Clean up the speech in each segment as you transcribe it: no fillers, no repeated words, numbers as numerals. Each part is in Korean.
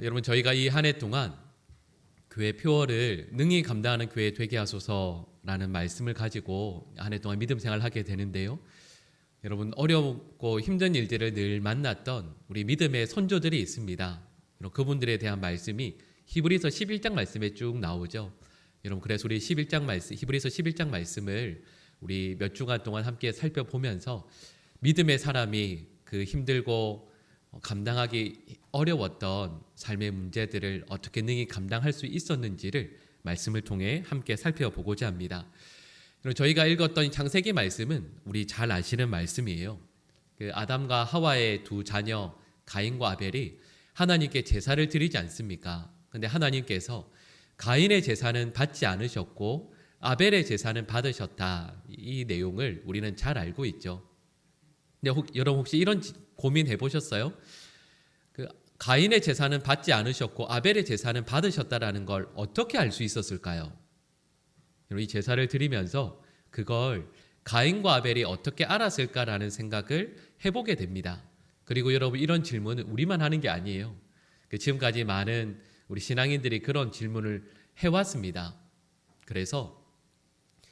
여러분 저희가 이 한 해 동안 교회 표어를 능히 감당하는 교회 되게 하소서라는 말씀을 가지고 한 해 동안 믿음 생활을 하게 되는데요. 여러분 어렵고 힘든 일들을 늘 만났던 우리 믿음의 선조들이 있습니다. 그분들에 대한 말씀이 히브리서 11장 말씀에 쭉 나오죠. 여러분 그래서 우리 11장 말씀, 히브리서 11장 말씀을 우리 몇 주간 동안 함께 살펴보면서 믿음의 사람이 그 힘들고 감당하기 어려웠던 삶의 문제들을 어떻게 능히 감당할 수 있었는지를 말씀을 통해 함께 살펴보고자 합니다. 저희가 읽었던 창세기 말씀은 우리 잘 아시는 말씀이에요. 그 아담과 하와의 두 자녀 가인과 아벨이 하나님께 제사를 드리지 않습니까? 근데 하나님께서 가인의 제사는 받지 않으셨고 아벨의 제사는 받으셨다. 이 내용을 우리는 잘 알고 있죠. 근데 여러분 혹시 이런 고민해 보셨어요? 그 가인의 제사는 받지 않으셨고 아벨의 제사는 받으셨다라는 걸 어떻게 알 수 있었을까요? 이 제사를 드리면서 그걸 가인과 아벨이 어떻게 알았을까라는 생각을 해보게 됩니다. 그리고 여러분 이런 질문은 우리만 하는 게 아니에요. 지금까지 많은 우리 신앙인들이 그런 질문을 해왔습니다. 그래서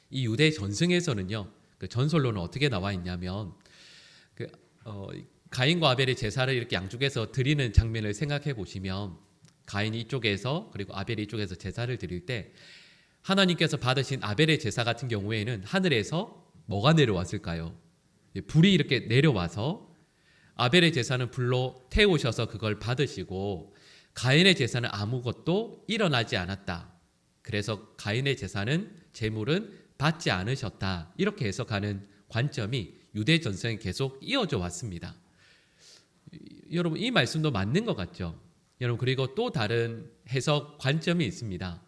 이 유대 전승에서는요, 그 전설로는 어떻게 나와 있냐면 가인과 아벨의 제사를 이렇게 양쪽에서 드리는 장면을 생각해 보시면 가인이 이쪽에서 그리고 아벨이 이쪽에서 제사를 드릴 때 하나님께서 받으신 아벨의 제사 같은 경우에는 하늘에서 뭐가 내려왔을까요? 불이 이렇게 내려와서 아벨의 제사는 불로 태우셔서 그걸 받으시고 가인의 제사는 아무것도 일어나지 않았다. 그래서 가인의 제사는 제물은 받지 않으셨다. 이렇게 해석하는 관점이 유대 전승에 계속 이어져 왔습니다. 여러분 이 말씀도 맞는 것 같죠? 여러분 그리고 또 다른 해석 관점이 있습니다.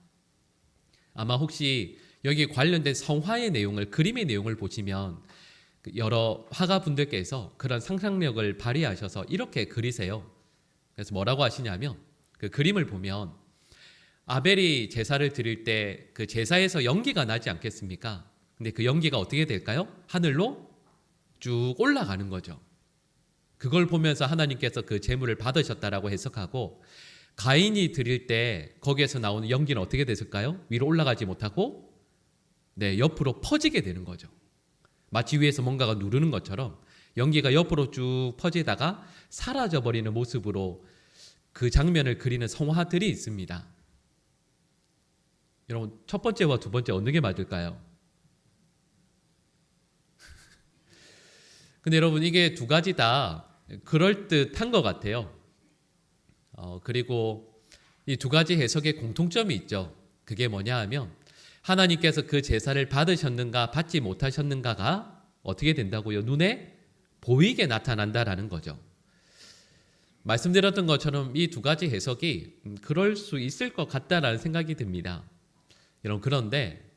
아마 혹시 여기 관련된 성화의 내용을 그림의 내용을 보시면 여러 화가분들께서 그런 상상력을 발휘하셔서 이렇게 그리세요. 그래서 뭐라고 하시냐면 그 그림을 보면 아벨이 제사를 드릴 때 그 제사에서 연기가 나지 않겠습니까? 근데 그 연기가 어떻게 될까요? 하늘로 쭉 올라가는 거죠. 그걸 보면서 하나님께서 그 제물을 받으셨다라고 해석하고 가인이 드릴 때 거기에서 나오는 연기는 어떻게 됐을까요? 위로 올라가지 못하고 옆으로 퍼지게 되는 거죠. 마치 위에서 뭔가가 누르는 것처럼 연기가 옆으로 쭉 퍼지다가 사라져버리는 모습으로 그 장면을 그리는 성화들이 있습니다. 여러분 첫 번째와 두 번째 어느 게 맞을까요? 근데 여러분 이게 두 가지 다 그럴듯한 것 같아요. 그리고 이 두 가지 해석에 공통점이 있죠. 그게 뭐냐 하면 하나님께서 그 제사를 받으셨는가 받지 못하셨는가가 어떻게 된다고요? 눈에 보이게 나타난다라는 거죠. 말씀드렸던 것처럼 이 두 가지 해석이 그럴 수 있을 것 같다라는 생각이 듭니다. 여러분 그런데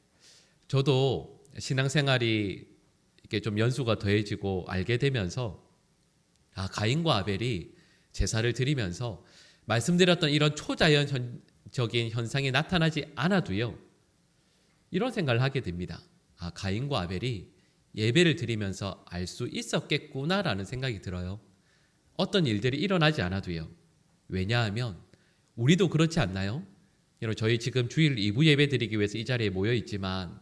저도 신앙생활이 이렇게 좀 연수가 더해지고 알게 되면서 가인과 아벨이 제사를 드리면서 말씀드렸던 이런 초자연적인 현상이 나타나지 않아도요 이런 생각을 하게 됩니다. 가인과 아벨이 예배를 드리면서 알 수 있었겠구나라는 생각이 들어요. 어떤 일들이 일어나지 않아도요. 왜냐하면 우리도 그렇지 않나요? 여러분 저희 지금 주일 2부 예배 드리기 위해서 이 자리에 모여 있지만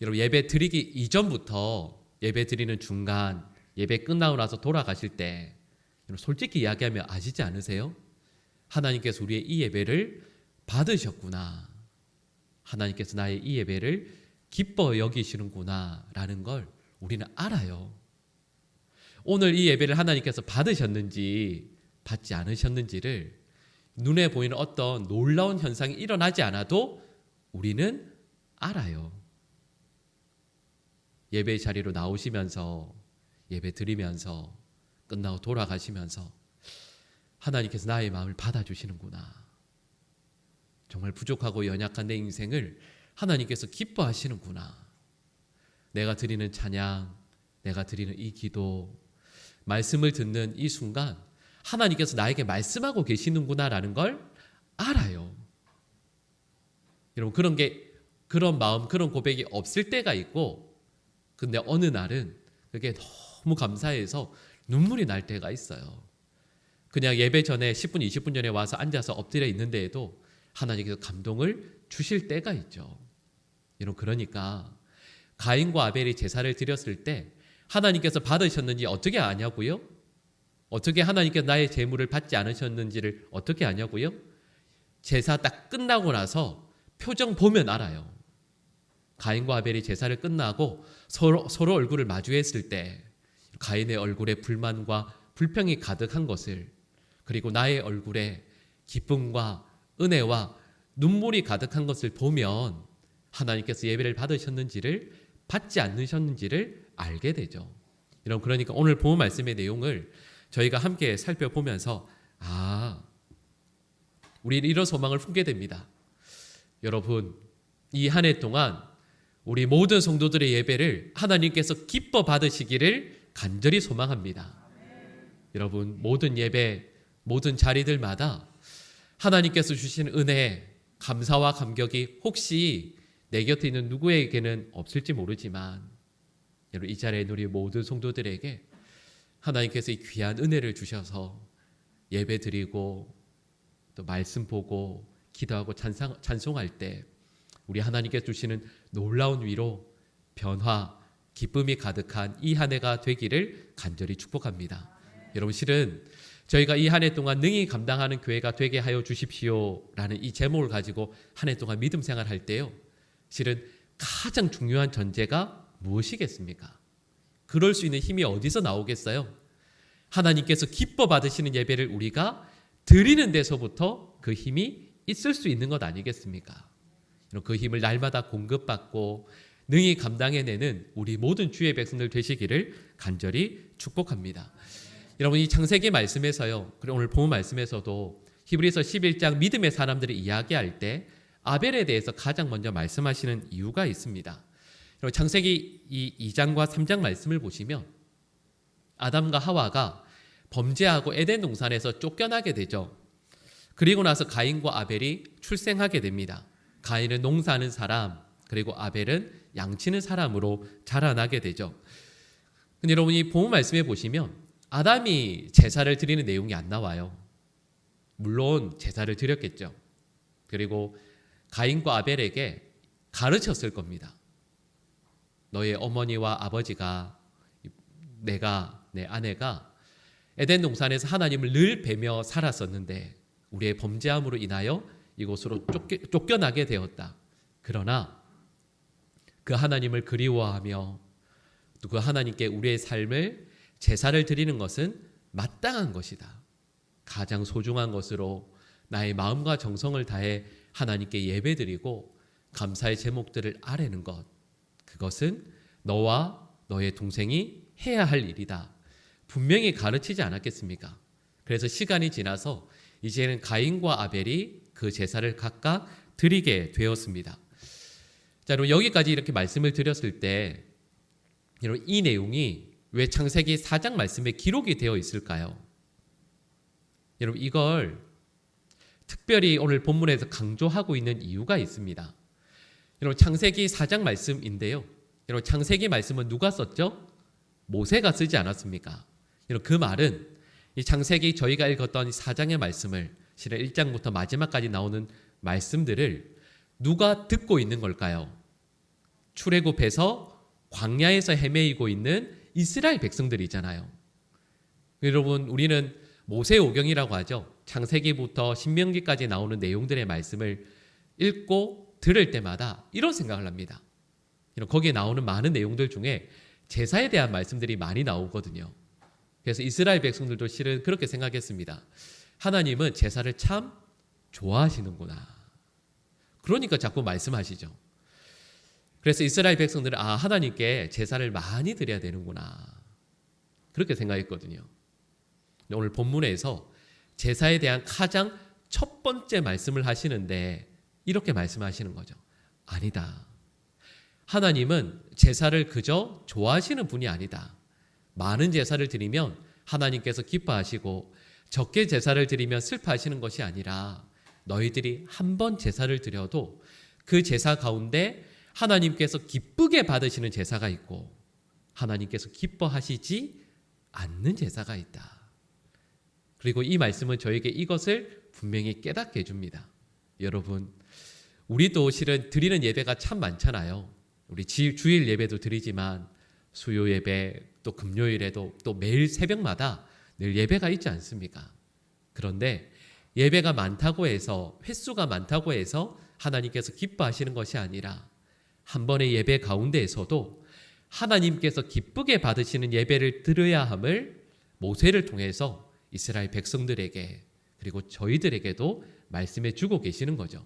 여러분 예배 드리기 이전부터 예배 드리는 중간 예배 끝나고 나서 돌아가실 때 솔직히 이야기하면 아시지 않으세요? 하나님께서 우리의 이 예배를 받으셨구나. 하나님께서 나의 이 예배를 기뻐 여기시는구나 라는 걸 우리는 알아요. 오늘 이 예배를 하나님께서 받으셨는지 받지 않으셨는지를 눈에 보이는 어떤 놀라운 현상이 일어나지 않아도 우리는 알아요. 예배 자리로 나오시면서 예배 드리면서 끝나고 돌아가시면서 하나님께서 나의 마음을 받아주시는구나. 정말 부족하고 연약한 내 인생을 하나님께서 기뻐하시는구나. 내가 드리는 찬양, 내가 드리는 이 기도, 말씀을 듣는 이 순간 하나님께서 나에게 말씀하고 계시는구나라는 걸 알아요. 여러분 그런 마음, 그런 고백이 없을 때가 있고 근데 어느 날은 그게 너무 감사해서 눈물이 날 때가 있어요. 그냥 예배 전에 10분, 20분 전에 와서 앉아서 엎드려 있는 데에도 하나님께서 감동을 주실 때가 있죠. 여러분, 그러니까 가인과 아벨이 제사를 드렸을 때 하나님께서 받으셨는지 어떻게 아냐고요? 어떻게 하나님께서 나의 제물을 받지 않으셨는지를 어떻게 아냐고요? 제사 딱 끝나고 나서 표정 보면 알아요. 가인과 아벨이 제사를 끝나고 서로 얼굴을 마주했을 때 가인의 얼굴에 불만과 불평이 가득한 것을, 그리고 나의 얼굴에 기쁨과 은혜와 눈물이 가득한 것을 보면 하나님께서 예배를 받으셨는지를 받지 않으셨는지를 알게 되죠. 여러분, 그러니까 오늘 본문 말씀의 내용을 저희가 함께 살펴보면서 우리는 이런 소망을 품게 됩니다. 여러분, 이 한 해 동안 우리 모든 성도들의 예배를 하나님께서 기뻐 받으시기를 간절히 소망합니다. 여러분, 모든 예배, 모든 자리들마다 하나님께서 주신 은혜, 감사와 감격이 혹시 내 곁에 있는 누구에게는 없을지 모르지만, 여러분, 이 자리에 있는 우리 모든 성도들에게 하나님께서 이 귀한 은혜를 주셔서 예배 드리고 또 말씀 보고 기도하고 찬송할 때 우리 하나님께서 주시는 놀라운 위로, 변화, 기쁨이 가득한 이 한 해가 되기를 간절히 축복합니다. 여러분, 실은 저희가 이 한 해 동안 능히 감당하는 교회가 되게 하여 주십시오라는 이 제목을 가지고 한 해 동안 믿음 생활할 때요, 실은 가장 중요한 전제가 무엇이겠습니까? 그럴 수 있는 힘이 어디서 나오겠어요? 하나님께서 기뻐 받으시는 예배를 우리가 드리는 데서부터 그 힘이 있을 수 있는 것 아니겠습니까? 그 힘을 날마다 공급받고 능히 감당해내는 우리 모든 주의 백성들 되시기를 간절히 축복합니다. 여러분, 이 창세기 말씀에서요, 그리고 오늘 본문 말씀에서도 히브리서 11장 믿음의 사람들이 이야기할 때 아벨에 대해서 가장 먼저 말씀하시는 이유가 있습니다. 창세기 2장과 3장 말씀을 보시면 아담과 하와가 범죄하고 에덴 동산에서 쫓겨나게 되죠. 그리고 나서 가인과 아벨이 출생하게 됩니다. 가인은 농사하는 사람, 그리고 아벨은 양치는 사람으로 자라나게 되죠. 근데 여러분, 이 본문 말씀에 보시면 아담이 제사를 드리는 내용이 안 나와요. 물론 제사를 드렸겠죠. 그리고 가인과 아벨에게 가르쳤을 겁니다. 너의 어머니와 아버지가, 내 아내가 에덴 동산에서 하나님을 늘 뵈며 살았었는데 우리의 범죄함으로 인하여 이곳으로 쫓겨나게 되었다. 그러나 그 하나님을 그리워하며 또 그 하나님께 우리의 삶을 제사를 드리는 것은 마땅한 것이다. 가장 소중한 것으로 나의 마음과 정성을 다해 하나님께 예배드리고 감사의 제목들을 아뢰는 것, 그것은 너와 너의 동생이 해야 할 일이다. 분명히 가르치지 않았겠습니까? 그래서 시간이 지나서 이제는 가인과 아벨이 그 제사를 각각 드리게 되었습니다. 자, 여러분, 여기까지 이렇게 말씀을 드렸을 때 여러분, 이 내용이 왜 창세기 4장 말씀에 기록이 되어 있을까요? 여러분, 이걸 특별히 오늘 본문에서 강조하고 있는 이유가 있습니다. 여러분, 창세기 4장 말씀인데요, 여러분, 창세기 말씀은 누가 썼죠? 모세가 쓰지 않았습니까? 여러분, 그 말은 이 창세기 저희가 읽었던 4장의 말씀을, 실은 1장부터 마지막까지 나오는 말씀들을 누가 듣고 있는 걸까요? 출애굽해서 광야에서 헤매이고 있는 이스라엘 백성들이잖아요. 여러분, 우리는 모세오경이라고 하죠. 창세기부터 신명기까지 나오는 내용들의 말씀을 읽고 들을 때마다 이런 생각을 합니다. 거기에 나오는 많은 내용들 중에 제사에 대한 말씀들이 많이 나오거든요. 그래서 이스라엘 백성들도 실은 그렇게 생각했습니다. 하나님은 제사를 참 좋아하시는구나. 그러니까 자꾸 말씀하시죠. 그래서 이스라엘 백성들은 하나님께 제사를 많이 드려야 되는구나, 그렇게 생각했거든요. 오늘 본문에서 제사에 대한 가장 첫 번째 말씀을 하시는데 이렇게 말씀하시는 거죠. 아니다. 하나님은 제사를 그저 좋아하시는 분이 아니다. 많은 제사를 드리면 하나님께서 기뻐하시고 적게 제사를 드리면 슬퍼하시는 것이 아니라 너희들이 한 번 제사를 드려도 그 제사 가운데 하나님께서 기쁘게 받으시는 제사가 있고 하나님께서 기뻐하시지 않는 제사가 있다. 그리고 이 말씀은 저에게 이것을 분명히 깨닫게 해줍니다. 여러분, 우리도 실은 드리는 예배가 참 많잖아요. 우리 주일 예배도 드리지만 수요 예배, 또 금요일에도 또 매일 새벽마다 늘 예배가 있지 않습니까? 그런데 예배가 많다고 해서, 횟수가 많다고 해서 하나님께서 기뻐하시는 것이 아니라 한 번의 예배 가운데에서도 하나님께서 기쁘게 받으시는 예배를 드려야 함을 모세를 통해서 이스라엘 백성들에게 그리고 저희들에게도 말씀해 주고 계시는 거죠.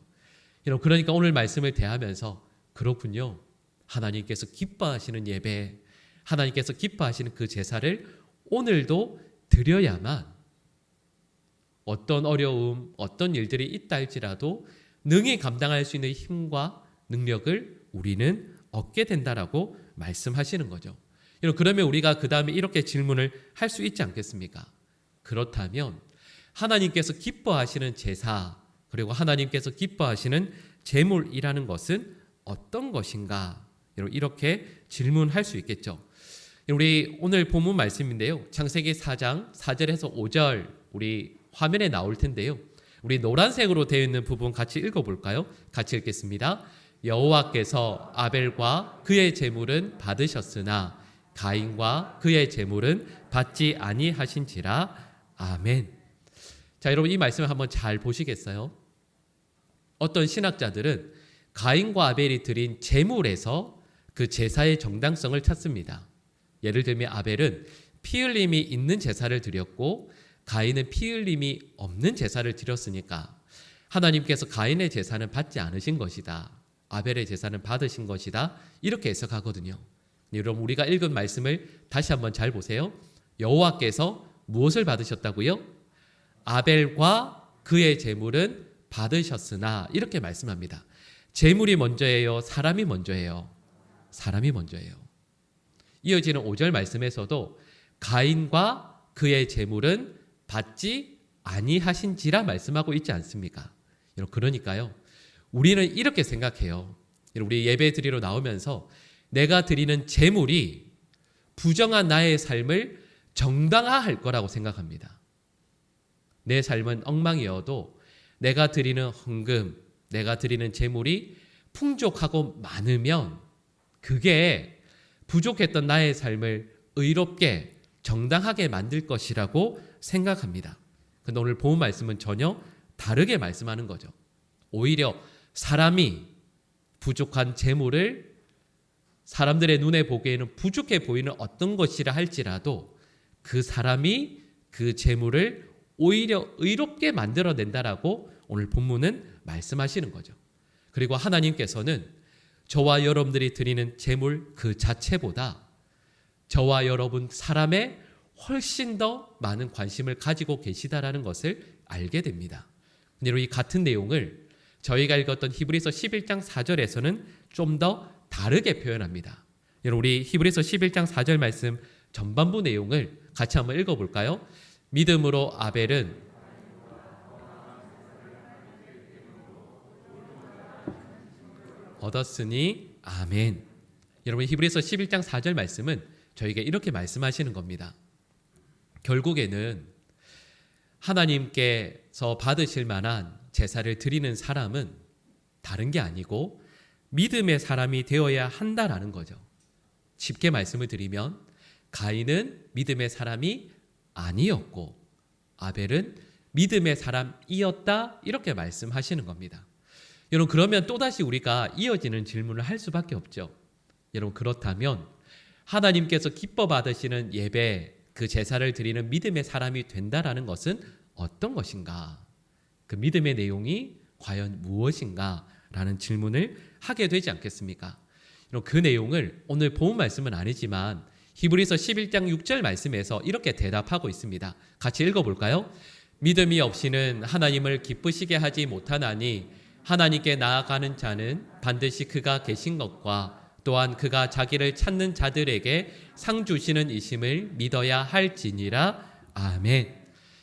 여러분, 그러니까 오늘 말씀을 대하면서 그렇군요. 하나님께서 기뻐하시는 예배, 하나님께서 기뻐하시는 그 제사를 오늘도 드려야만 어떤 어려움, 어떤 일들이 있다 할지라도 능히 감당할 수 있는 힘과 능력을 우리는 얻게 된다라고 말씀하시는 거죠. 그러면 우리가 그 다음에 이렇게 질문을 할 수 있지 않겠습니까? 그렇다면 하나님께서 기뻐하시는 제사, 그리고 하나님께서 기뻐하시는 제물이라는 것은 어떤 것인가? 이렇게 질문할 수 있겠죠. 우리 오늘 본문 말씀인데요. 창세기 4장 4절에서 5절 우리 화면에 나올 텐데요. 우리 노란색으로 되어 있는 부분 같이 읽어볼까요? 같이 읽겠습니다. 여호와께서 아벨과 그의 제물은 받으셨으나 가인과 그의 제물은 받지 아니하신지라. 아멘. 자, 여러분, 이 말씀을 한번 잘 보시겠어요? 어떤 신학자들은 가인과 아벨이 드린 제물에서 그 제사의 정당성을 찾습니다. 예를 들면 아벨은 피 흘림이 있는 제사를 드렸고 가인은 피 흘림이 없는 제사를 드렸으니까 하나님께서 가인의 제사는 받지 않으신 것이다, 아벨의 제사는 받으신 것이다, 이렇게 해석하거든요. 여러분, 우리가 읽은 말씀을 다시 한번 잘 보세요. 여호와께서 무엇을 받으셨다고요? 아벨과 그의 제물은 받으셨으나, 이렇게 말씀합니다. 제물이 먼저예요? 사람이 먼저예요? 사람이 먼저예요. 이어지는 5절 말씀에서도 가인과 그의 제물은 받지 아니하신지라 말씀하고 있지 않습니까? 그러니까요, 우리는 이렇게 생각해요. 우리 예배 드리러 나오면서 내가 드리는 제물이 부정한 나의 삶을 정당화할 거라고 생각합니다. 내 삶은 엉망이어도 내가 드리는 헌금, 내가 드리는 제물이 풍족하고 많으면 그게 부족했던 나의 삶을 의롭게 정당하게 만들 것이라고 생각합니다. 그런데 오늘 본 말씀은 전혀 다르게 말씀하는 거죠. 오히려 사람이 부족한 제물을 사람들의 눈에 보기에는 부족해 보이는 어떤 것이라 할지라도 그 사람이 그 제물을 오히려 의롭게 만들어낸다라고 오늘 본문은 말씀하시는 거죠. 그리고 하나님께서는 저와 여러분들이 드리는 제물 그 자체보다 저와 여러분 사람에 훨씬 더 많은 관심을 가지고 계시다라는 것을 알게 됩니다. 그리고 이 같은 내용을 저희가 읽었던 히브리서 11장 4절에서는 좀 더 다르게 표현합니다. 여러분, 우리 히브리서 11장 4절 말씀 전반부 내용을 같이 한번 읽어볼까요? 믿음으로 아벨은 얻었으니. 아멘. 여러분, 히브리서 11장 4절 말씀은 저에게 이렇게 말씀하시는 겁니다. 결국에는 하나님께서 받으실 만한 제사를 드리는 사람은 다른 게 아니고 믿음의 사람이 되어야 한다라는 거죠. 쉽게 말씀을 드리면 가인은 믿음의 사람이 아니었고 아벨은 믿음의 사람이었다, 이렇게 말씀하시는 겁니다. 여러분, 그러면 또다시 우리가 이어지는 질문을 할 수밖에 없죠. 여러분, 그렇다면 하나님께서 기뻐 받으시는 예배, 그 제사를 드리는 믿음의 사람이 된다라는 것은 어떤 것인가? 그 믿음의 내용이 과연 무엇인가? 라는 질문을 하게 되지 않겠습니까? 그 내용을 오늘 본 말씀은 아니지만 히브리서 11장 6절 말씀에서 이렇게 대답하고 있습니다. 같이 읽어볼까요? 믿음이 없이는 하나님을 기쁘시게 하지 못하나니 하나님께 나아가는 자는 반드시 그가 계신 것과 또한 그가 자기를 찾는 자들에게 상 주시는 이심을 믿어야 할지니라. 아멘.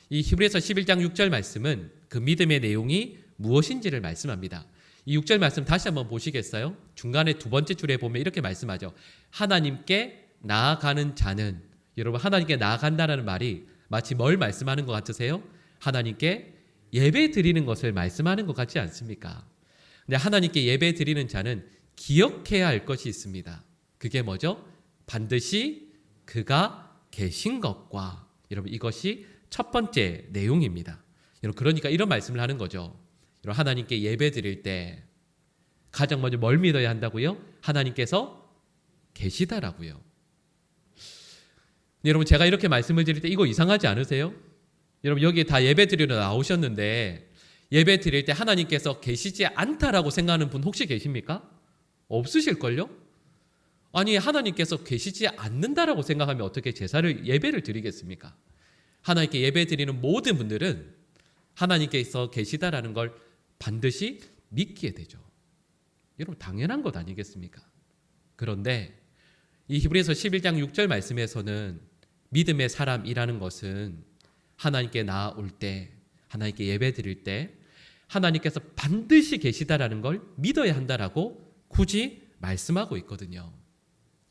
이 히브리서 11장 6절 말씀은 그 믿음의 내용이 무엇인지를 말씀합니다. 이 6절 말씀 다시 한번 보시겠어요? 중간에 두 번째 줄에 보면 이렇게 말씀하죠. 하나님께 나아가는 자는, 여러분, 하나님께 나아간다는 말이 마치 뭘 말씀하는 것 같으세요? 하나님께 예배 드리는 것을 말씀하는 것 같지 않습니까? 근데 하나님께 예배 드리는 자는 기억해야 할 것이 있습니다. 그게 뭐죠? 반드시 그가 계신 것과, 여러분 이것이 첫 번째 내용입니다. 여러분 그러니까 이런 말씀을 하는 거죠. 여러분 하나님께 예배 드릴 때 가장 먼저 뭘 믿어야 한다고요? 하나님께서 계시다라고요. 여러분 제가 이렇게 말씀을 드릴 때 이거 이상하지 않으세요? 여러분 여기 다 예배 드리러 나오셨는데 예배 드릴 때 하나님께서 계시지 않다라고 생각하는 분 혹시 계십니까? 없으실걸요? 아니 하나님께서 계시지 않는다라고 생각하면 어떻게 제사를 예배를 드리겠습니까? 하나님께 예배 드리는 모든 분들은 하나님께서 계시다라는 걸 반드시 믿게 되죠. 여러분 당연한 것 아니겠습니까? 그런데 이 히브리서 11장 6절 말씀에서는 믿음의 사람이라는 것은 하나님께 나아올 때, 하나님께 예배 드릴 때 하나님께서 반드시 계시다라는 걸 믿어야 한다라고 굳이 말씀하고 있거든요.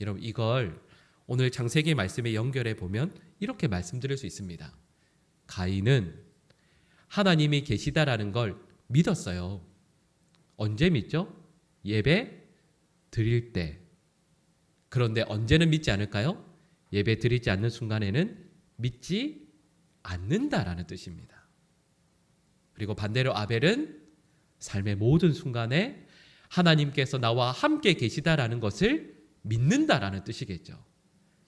여러분 이걸 오늘 창세기 말씀에 연결해 보면 이렇게 말씀드릴 수 있습니다. 가인은 하나님이 계시다라는 걸 믿었어요. 언제 믿죠? 예배 드릴 때. 그런데 언제는 믿지 않을까요? 예배 드리지 않는 순간에는 믿지 않는다라는 뜻입니다. 그리고 반대로 아벨은 삶의 모든 순간에 하나님께서 나와 함께 계시다라는 것을 믿는다라는 뜻이겠죠.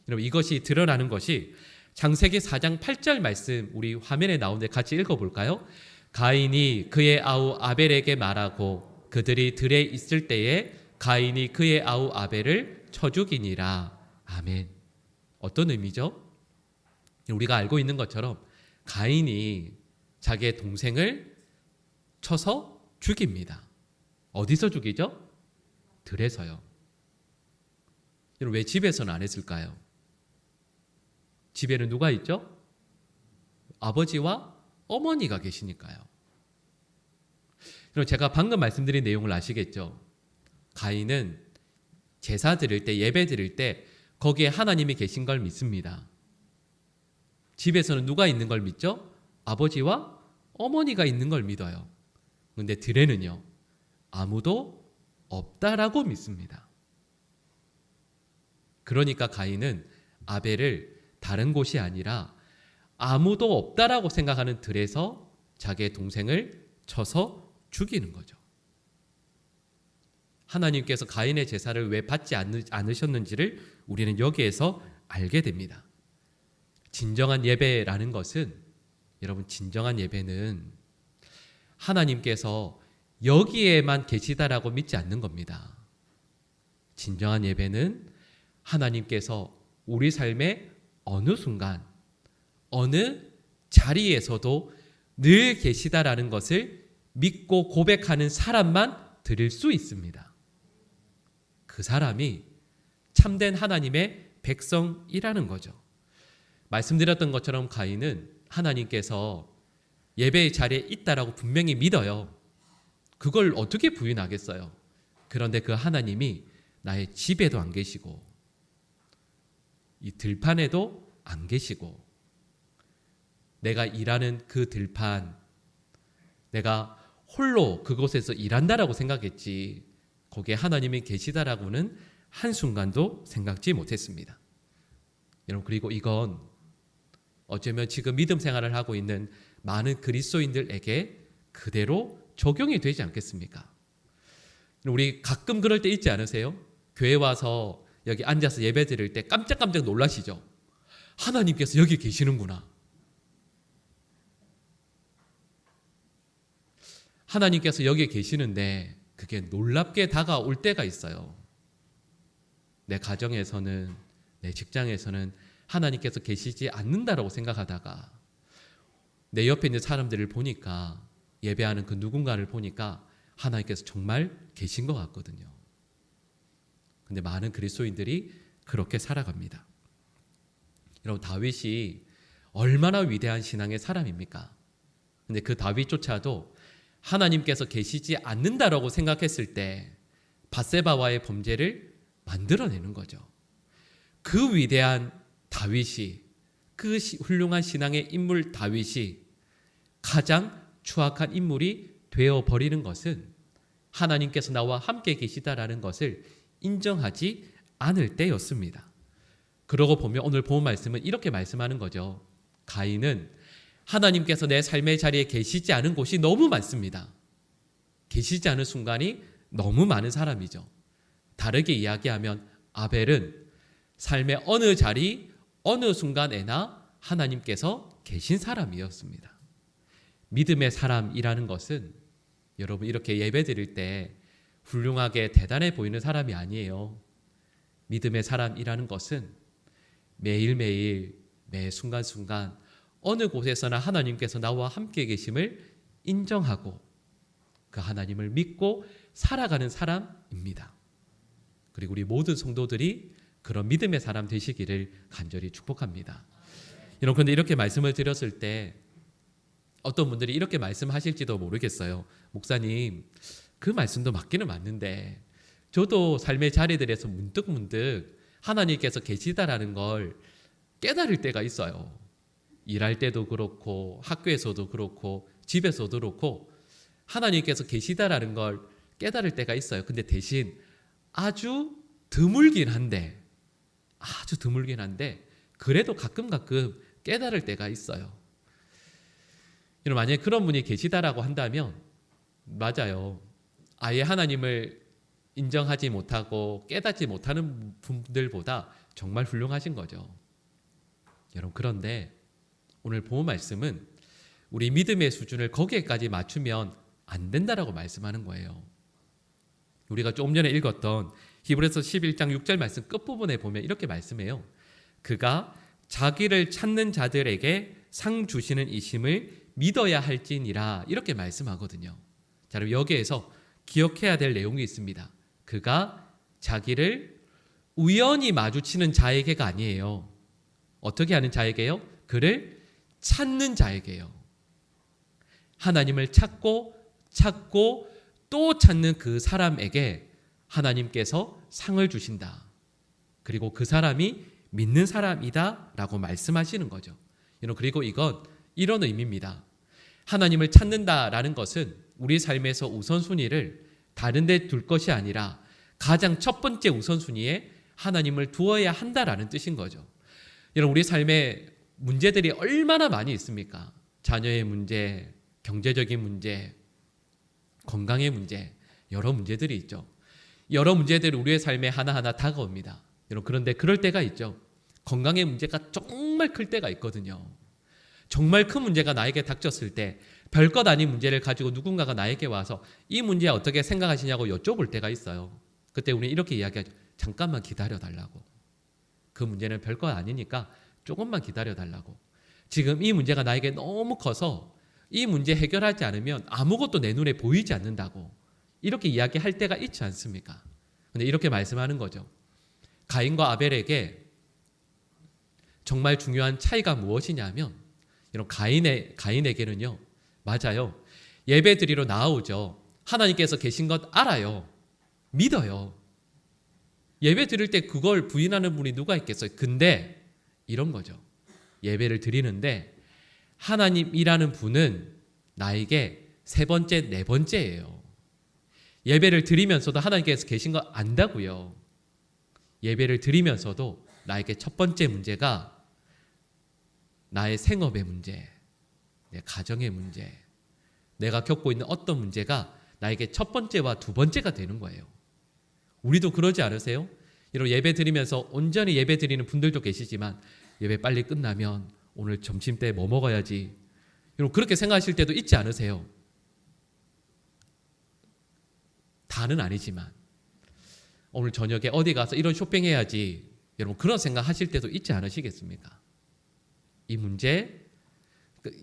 여러분 이것이 드러나는 것이 창세기 4장 8절 말씀 우리 화면에 나오는데 같이 읽어볼까요? 가인이 그의 아우 아벨에게 말하고 그들이 들에 있을 때에 가인이 그의 아우 아벨을 쳐 죽이니라. 아멘. 어떤 의미죠? 우리가 알고 있는 것처럼 가인이 자기의 동생을 쳐서 죽입니다. 어디서 죽이죠? 들에서요. 왜 집에서는 안 했을까요? 집에는 누가 있죠? 아버지와 어머니가 계시니까요. 그럼 제가 방금 말씀드린 내용을 아시겠죠? 가인은 제사 드릴 때, 예배 드릴 때 거기에 하나님이 계신 걸 믿습니다. 집에서는 누가 있는 걸 믿죠? 아버지와 어머니가 있는 걸 믿어요. 그런데 들에는요, 아무도 없다라고 믿습니다. 그러니까 가인은 아벨을 다른 곳이 아니라 아무도 없다라고 생각하는 들에서 자기의 동생을 쳐서 죽이는 거죠. 하나님께서 가인의 제사를 왜 받지 않으셨는지를 우리는 여기에서 알게 됩니다. 진정한 예배라는 것은, 여러분 진정한 예배는 하나님께서 여기에만 계시다라고 믿지 않는 겁니다. 진정한 예배는 하나님께서 우리 삶의 어느 순간, 어느 자리에서도 늘 계시다라는 것을 믿고 고백하는 사람만 드릴 수 있습니다. 그 사람이 참된 하나님의 백성이라는 거죠. 말씀드렸던 것처럼 가인은 하나님께서 예배의 자리에 있다라고 분명히 믿어요. 그걸 어떻게 부인하겠어요? 그런데 그 하나님이 나의 집에도 안 계시고 이 들판에도 안 계시고 내가 일하는 그 들판, 내가 홀로 그곳에서 일한다라고 생각했지 거기에 하나님이 계시다라고는 한순간도 생각지 못했습니다. 여러분 그리고 이건 어쩌면 지금 믿음 생활을 하고 있는 많은 그리스도인들에게 그대로 적용이 되지 않겠습니까? 우리 가끔 그럴 때 있지 않으세요? 교회 와서 여기 앉아서 예배 드릴 때 깜짝깜짝 놀라시죠? 하나님께서 여기 계시는구나. 하나님께서 여기 계시는데 그게 놀랍게 다가올 때가 있어요. 내 가정에서는, 내 직장에서는 하나님께서 계시지 않는다라고 생각하다가 내 옆에 있는 사람들을 보니까, 예배하는 그 누군가를 보니까 하나님께서 정말 계신 것 같거든요. 근데 많은 그리스도인들이 그렇게 살아갑니다. 여러분 다윗이 얼마나 위대한 신앙의 사람입니까? 근데 그 다윗조차도 하나님께서 계시지 않는다라고 생각했을 때 밧세바와의 범죄를 만들어내는 거죠. 그 위대한 다윗이, 그 훌륭한 신앙의 인물 다윗이 가장 추악한 인물이 되어버리는 것은 하나님께서 나와 함께 계시다라는 것을 인정하지 않을 때였습니다. 그러고 보면 오늘 본 말씀은 이렇게 말씀하는 거죠. 가인은 하나님께서 내 삶의 자리에 계시지 않은 곳이 너무 많습니다. 계시지 않은 순간이 너무 많은 사람이죠. 다르게 이야기하면 아벨은 삶의 어느 자리, 어느 순간에나 하나님께서 계신 사람이었습니다. 믿음의 사람이라는 것은 여러분 이렇게 예배 드릴 때 훌륭하게 대단해 보이는 사람이 아니에요. 믿음의 사람이라는 것은 매일매일 매 순간순간 어느 곳에서나 하나님께서 나와 함께 계심을 인정하고 그 하나님을 믿고 살아가는 사람입니다. 그리고 우리 모든 성도들이 그런 믿음의 사람 되시기를 간절히 축복합니다. 여러분, 그런데 이렇게 말씀을 드렸을 때 어떤 분들이 이렇게 말씀하실지도 모르겠어요. 목사님, 그 말씀도 맞기는 맞는데 저도 삶의 자리들에서 문득문득 하나님께서 계시다라는 걸 깨달을 때가 있어요. 일할 때도 그렇고 학교에서도 그렇고 집에서도 그렇고 하나님께서 계시다라는 걸 깨달을 때가 있어요. 근데 대신 아주 드물긴 한데 그래도 가끔 깨달을 때가 있어요. 여러분, 만약에 그런 분이 계시다라고 한다면 맞아요. 아예 하나님을 인정하지 못하고 깨닫지 못하는 분들보다 정말 훌륭하신 거죠. 여러분, 그런데 오늘 본 말씀은 우리 믿음의 수준을 거기에까지 맞추면 안 된다라고 말씀하는 거예요. 우리가 조금 전에 읽었던 히브리서 11장 6절 말씀 끝부분에 보면 이렇게 말씀해요. 그가 자기를 찾는 자들에게 상 주시는 이심을 믿어야 할지니라, 이렇게 말씀하거든요. 자, 그럼 여기에서 기억해야 될 내용이 있습니다. 그가 자기를 우연히 마주치는 자에게가 아니에요. 어떻게 하는 자에게요? 그를 찾는 자에게요. 하나님을 찾고 또 찾는 그 사람에게 하나님께서 상을 주신다. 그리고 그 사람이 믿는 사람이다 라고 말씀하시는 거죠. 그리고 이건 이런 의미입니다. 하나님을 찾는다라는 것은 우리 삶에서 우선순위를 다른 데 둘 것이 아니라 가장 첫 번째 우선순위에 하나님을 두어야 한다라는 뜻인 거죠. 여러분, 우리 삶에 문제들이 얼마나 많이 있습니까? 자녀의 문제, 경제적인 문제, 건강의 문제, 여러 문제들이 있죠. 여러 문제들이 우리의 삶에 하나하나 다가옵니다. 여러분, 그런데 그럴 때가 있죠. 건강의 문제가 정말 클 때가 있거든요. 정말 큰 문제가 나에게 닥쳤을 때 별것 아닌 문제를 가지고 누군가가 나에게 와서 이 문제에 어떻게 생각하시냐고 여쭤볼 때가 있어요. 그때 우리는 이렇게 이야기하죠. 잠깐만 기다려달라고. 그 문제는 별것 아니니까 조금만 기다려달라고. 지금 이 문제가 나에게 너무 커서 이 문제 해결하지 않으면 아무것도 내 눈에 보이지 않는다고. 이렇게 이야기할 때가 있지 않습니까? 근데 이렇게 말씀하는 거죠. 가인과 아벨에게 정말 중요한 차이가 무엇이냐면, 이런 가인에게는요, 맞아요. 예배 드리러 나오죠. 하나님께서 계신 것 알아요. 믿어요. 예배 드릴 때 그걸 부인하는 분이 누가 있겠어요? 근데 이런 거죠. 예배를 드리는데 하나님이라는 분은 나에게 세 번째, 네 번째예요. 예배를 드리면서도 하나님께서 계신 거 안다고요. 예배를 드리면서도 나에게 첫 번째 문제가 나의 생업의 문제, 내 가정의 문제, 내가 겪고 있는 어떤 문제가 나에게 첫 번째와 두 번째가 되는 거예요. 우리도 그러지 않으세요? 여러분, 예배 드리면서 온전히 예배 드리는 분들도 계시지만 예배 빨리 끝나면 오늘 점심때 뭐 먹어야지, 여러분 그렇게 생각하실 때도 있지 않으세요? 다는 아니지만 오늘 저녁에 어디 가서 이런 쇼핑해야지, 여러분 그런 생각하실 때도 있지 않으시겠습니까? 이 문제,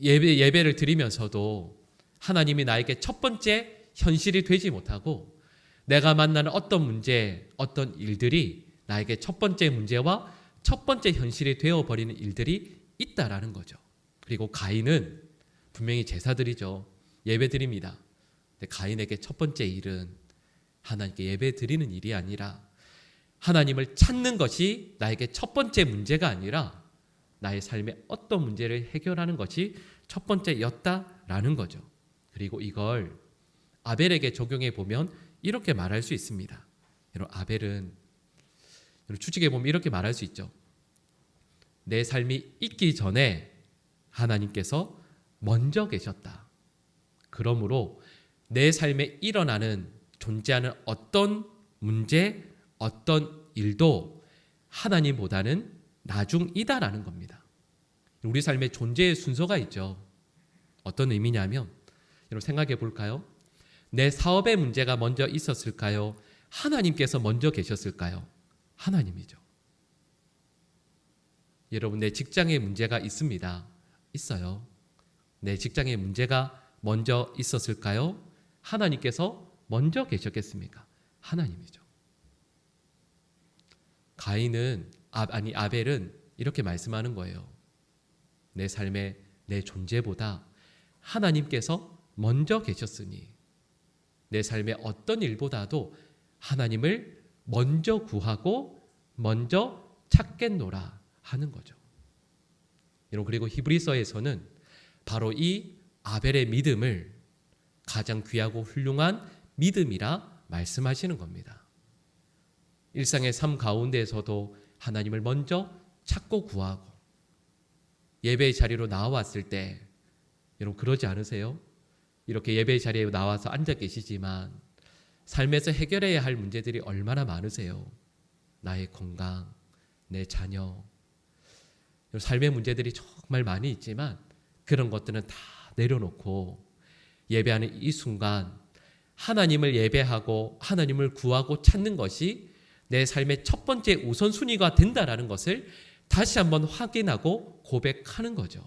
예배를 드리면서도 하나님이 나에게 첫 번째 현실이 되지 못하고 내가 만나는 어떤 문제, 어떤 일들이 나에게 첫 번째 문제와 첫 번째 현실이 되어버리는 일들이 있다라는 거죠. 그리고 가인은 분명히 제사드리죠. 예배 드립니다. 근데 가인에게 첫 번째 일은 하나님께 예배 드리는 일이 아니라 하나님을 찾는 것이 나에게 첫 번째 문제가 아니라 나의 삶의 어떤 문제를 해결하는 것이 첫 번째였다라는 거죠. 그리고 이걸 아벨에게 적용해 보면 이렇게 말할 수 있습니다. 여러분, 아벨은 추측해 보면 이렇게 말할 수 있죠. 내 삶이 있기 전에 하나님께서 먼저 계셨다. 그러므로 내 삶에 일어나는 존재하는 어떤 문제, 어떤 일도 하나님보다는 나중이다라는 겁니다. 우리 삶의 존재의 순서가 있죠. 어떤 의미냐면, 여러분 생각해 볼까요? 내 사업의 문제가 먼저 있었을까요? 하나님께서 먼저 계셨을까요? 하나님이죠. 여러분, 내 직장에 문제가 있습니다. 있어요. 내 직장에 문제가 먼저 있었을까요? 하나님께서 먼저 계셨겠습니까? 하나님이죠. 아벨은 이렇게 말씀하는 거예요. 내 삶의 내 존재보다 하나님께서 먼저 계셨으니 내 삶의 어떤 일보다도 하나님을 먼저 구하고 먼저 찾겠노라 하는 거죠. 여러분, 그리고 히브리서에서는 바로 이 아벨의 믿음을 가장 귀하고 훌륭한 믿음이라 말씀하시는 겁니다. 일상의 삶 가운데에서도 하나님을 먼저 찾고 구하고 예배의 자리로 나왔을 때 여러분 그러지 않으세요? 이렇게 예배의 자리에 나와서 앉아 계시지만 삶에서 해결해야 할 문제들이 얼마나 많으세요? 나의 건강, 내 자녀, 삶의 문제들이 정말 많이 있지만 그런 것들은 다 내려놓고 예배하는 이 순간 하나님을 예배하고 하나님을 구하고 찾는 것이 내 삶의 첫 번째 우선순위가 된다라는 것을 다시 한번 확인하고 고백하는 거죠.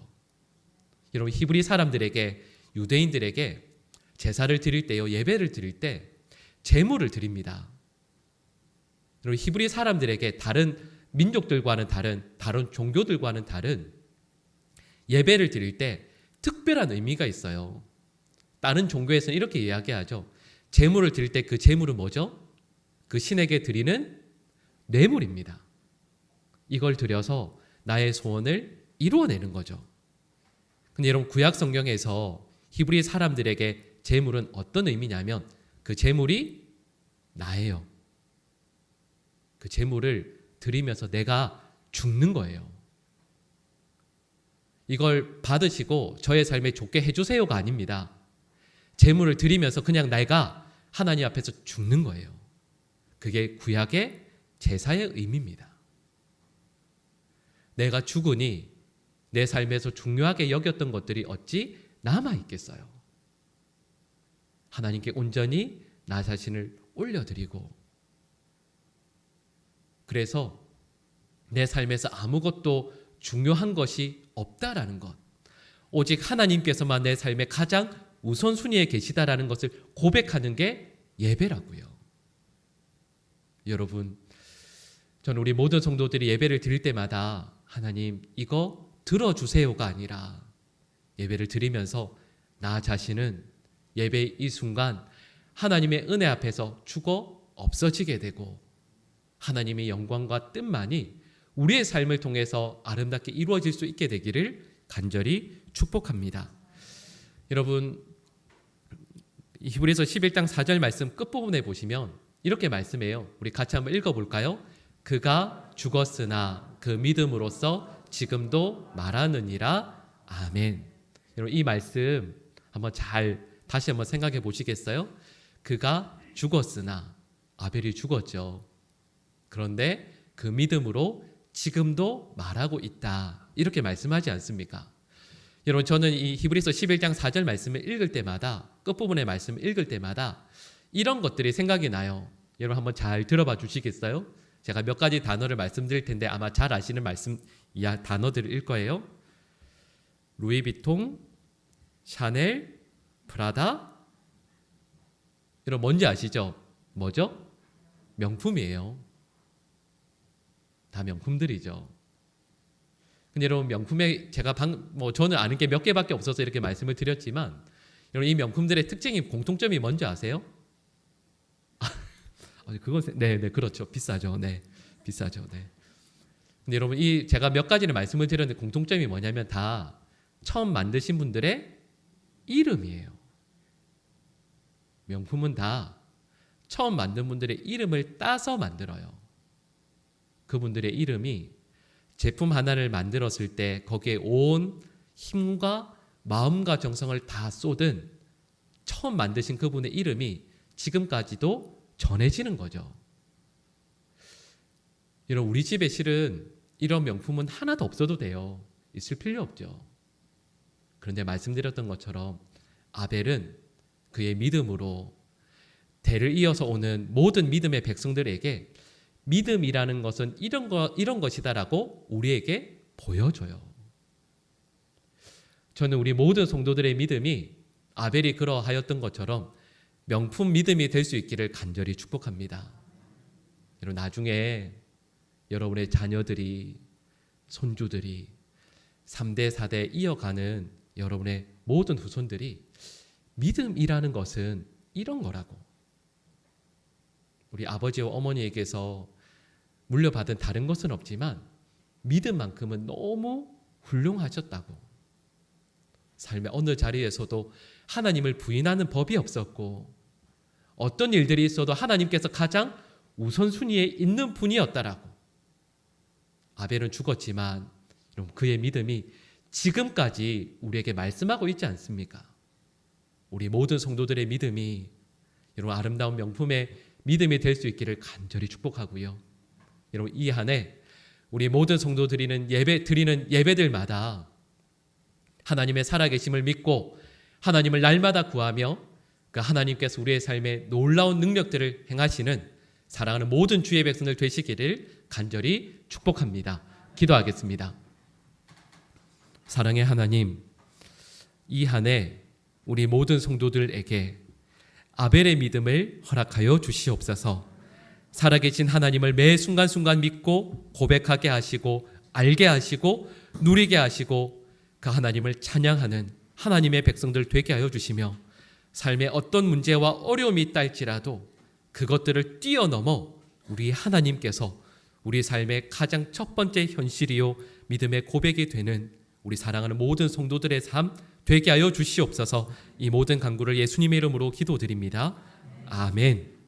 여러분, 히브리 사람들에게, 유대인들에게 제사를 드릴 때요, 예배를 드릴 때 제물을 드립니다. 여러분, 히브리 사람들에게 다른 민족들과는 다른 종교들과는 다른 예배를 드릴 때 특별한 의미가 있어요. 다른 종교에서는 이렇게 이야기하죠. 제물을 드릴 때 그 제물은 뭐죠? 그 신에게 드리는 뇌물입니다. 이걸 드려서 나의 소원을 이루어내는 거죠. 근데 여러분, 구약 성경에서 히브리 사람들에게 제물은 어떤 의미냐면 그 제물이 나예요. 그 제물을 드리면서 내가 죽는 거예요. 이걸 받으시고 저의 삶에 좋게 해주세요가 아닙니다. 제물을 드리면서 그냥 내가 하나님 앞에서 죽는 거예요. 그게 구약의 제사의 의미입니다. 내가 죽으니 내 삶에서 중요하게 여겼던 것들이 어찌 남아있겠어요. 하나님께 온전히 나 자신을 올려드리고, 그래서 내 삶에서 아무것도 중요한 것이 없다라는 것, 오직 하나님께서만 내 삶의 가장 우선순위에 계시다라는 것을 고백하는 게 예배라고요. 여러분, 저는 우리 모든 성도들이 예배를 드릴 때마다 하나님 이거 들어주세요가 아니라 예배를 드리면서 나 자신은 예배의 이 순간 하나님의 은혜 앞에서 죽어 없어지게 되고 하나님의 영광과 뜻만이 우리의 삶을 통해서 아름답게 이루어질 수 있게 되기를 간절히 축복합니다. 여러분, 히브리서 11장 4절 말씀 끝부분에 보시면 이렇게 말씀해요. 우리 같이 한번 읽어볼까요? 그가 죽었으나 그 믿음으로써 지금도 말하느니라. 아멘. 여러분, 이 말씀 한번 다시 한번 생각해 보시겠어요? 그가 죽었으나, 아벨이 죽었죠. 그런데 그 믿음으로 지금도 말하고 있다. 이렇게 말씀하지 않습니까? 여러분, 저는 이 히브리서 11장 4절 말씀을 읽을 때마다, 끝부분의 말씀을 읽을 때마다 이런 것들이 생각이 나요. 여러분 한번 잘 들어봐 주시겠어요? 제가 몇 가지 단어를 말씀드릴 텐데 아마 잘 아시는 단어들일 거예요. 루이비통, 샤넬, 프라다. 여러분 뭔지 아시죠? 뭐죠? 명품이에요. 다 명품들이죠. 근데 여러분, 명품에 제가 저는 아는 게 몇 개밖에 없어서 이렇게 말씀을 드렸지만, 여러분 이 명품들의 특징이, 공통점이 뭔지 아세요? 그건 네, 그렇죠. 비싸죠. 네, 비싸죠. 네. 근데 여러분 이 제가 몇 가지를 말씀을 드렸는데 공통점이 뭐냐면 다 처음 만드신 분들의 이름이에요. 명품은 다 처음 만든 분들의 이름을 따서 만들어요. 그분들의 이름이 제품 하나를 만들었을 때 거기에 온 힘과 마음과 정성을 다 쏟은 처음 만드신 그분의 이름이 지금까지도 전해지는 거죠. 여러분 우리 집에 실은 이런 명품은 하나도 없어도 돼요. 있을 필요 없죠. 그런데 말씀드렸던 것처럼 아벨은 그의 믿음으로 대를 이어서 오는 모든 믿음의 백성들에게 믿음이라는 것은 이런 것이다라고 우리에게 보여줘요. 저는 우리 모든 성도들의 믿음이 아벨이 그러하였던 것처럼 명품 믿음이 될 수 있기를 간절히 축복합니다. 여러분 나중에 여러분의 자녀들이 손주들이 3대 4대 이어가는 여러분의 모든 후손들이 믿음이라는 것은 이런 거라고, 우리 아버지와 어머니에게서 물려받은 다른 것은 없지만 믿음만큼은 너무 훌륭하셨다고, 삶의 어느 자리에서도 하나님을 부인하는 법이 없었고 어떤 일들이 있어도 하나님께서 가장 우선순위에 있는 분이었다라고. 아벨은 죽었지만 그의 믿음이 지금까지 우리에게 말씀하고 있지 않습니까? 우리 모든 성도들의 믿음이 여러분 아름다운 명품의 믿음이 될 수 있기를 간절히 축복하고요. 여러분 이 한 해 우리 모든 성도 드리는 예배들마다 하나님의 살아계심을 믿고 하나님을 날마다 구하며 그 하나님께서 우리의 삶에 놀라운 능력들을 행하시는 사랑하는 모든 주의 백성들 되시기를 간절히 축복합니다. 기도하겠습니다. 사랑의 하나님, 이 한 해 우리 모든 성도들에게 아벨의 믿음을 허락하여 주시옵소서. 살아계신 하나님을 매 순간순간 믿고 고백하게 하시고 알게 하시고 누리게 하시고 그 하나님을 찬양하는 하나님의 백성들 되게 하여 주시며 삶에 어떤 문제와 어려움이 있다 할지라도 그것들을 뛰어넘어 우리 하나님께서 우리 삶의 가장 첫 번째 현실이요 믿음의 고백이 되는 우리 사랑하는 모든 성도들의 삶 되게 하여 주시옵소서. 이 모든 간구를 예수님의 이름으로 기도드립니다. 아멘.